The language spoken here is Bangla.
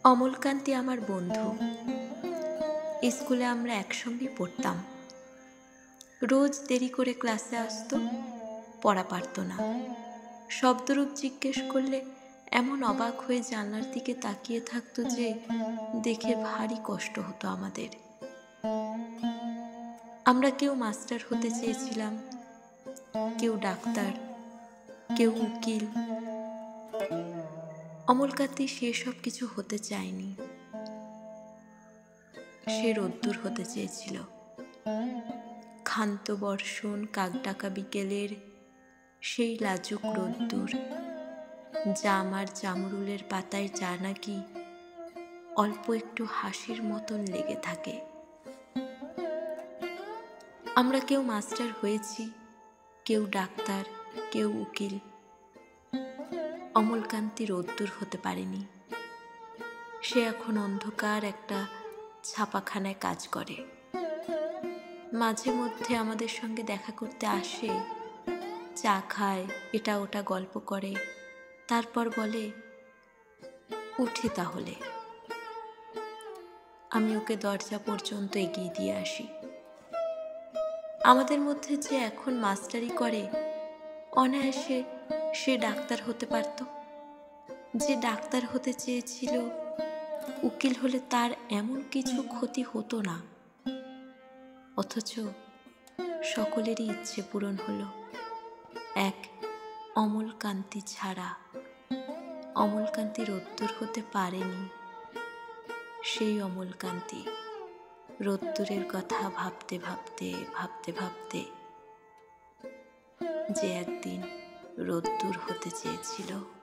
অমলকান্তি আমার বন্ধু। স্কুলে আমরা একসঙ্গেই পড়তাম। রোজ দেরি করে ক্লাসে আসতো, পড়া পারত না। শব্দরূপ জিজ্ঞেস করলে এমন অবাক হয়ে জানলার দিকে তাকিয়ে থাকতো যে দেখে ভারী কষ্ট হতো আমাদের। আমরা কেউ মাস্টার হতে চেয়েছিলাম, কেউ ডাক্তার, কেউ উকিল। অমলকান্তি সেসব কিছু হতে চায়নি। সে রোদ্দুর হতে চেয়েছিল। ক্ষান্ত বর্ষণ, কাকডাকা বিকেলের সেই লাজুক রোদ্দুর, জাম আর জামরুলের পাতায় যা নাকি অল্প একটু হাসির মতন লেগে থাকে। আমরা কেউ মাস্টার হয়েছি, কেউ ডাক্তার, কেউ উকিল। অমলকান্তি রোদ্দুর হতে পারেনি। সে এখন অন্ধকার একটা ছাপাখানায় কাজ করে। মাঝে মধ্যে আমাদের সঙ্গে দেখা করতে আসে, চা খায়, এটা ওটা গল্প করে, তারপর বলে, উঠি তাহলে। আমি ওকে দরজা পর্যন্ত এগিয়ে দিয়ে আসি। আমাদের মধ্যে যে এখন মাস্টারি করে, অনায়াসে সে ডাক্তার হতে পারত। যে ডাক্তার হতে চেয়েছিল, উকিল হলে তার এমন কিছু ক্ষতি হতো না। অথচ সকলেরই ইচ্ছে পূরণ হলো, এক অমলকান্তি ছাড়া। অমলকান্তি রোদ্দুর হতে পারেনি। সেই অমলকান্তি রোদ্দুরের কথা ভাবতে ভাবতে ভাবতে ভাবতে যে একদিন রোদ্দুর হতে চেয়েছিল।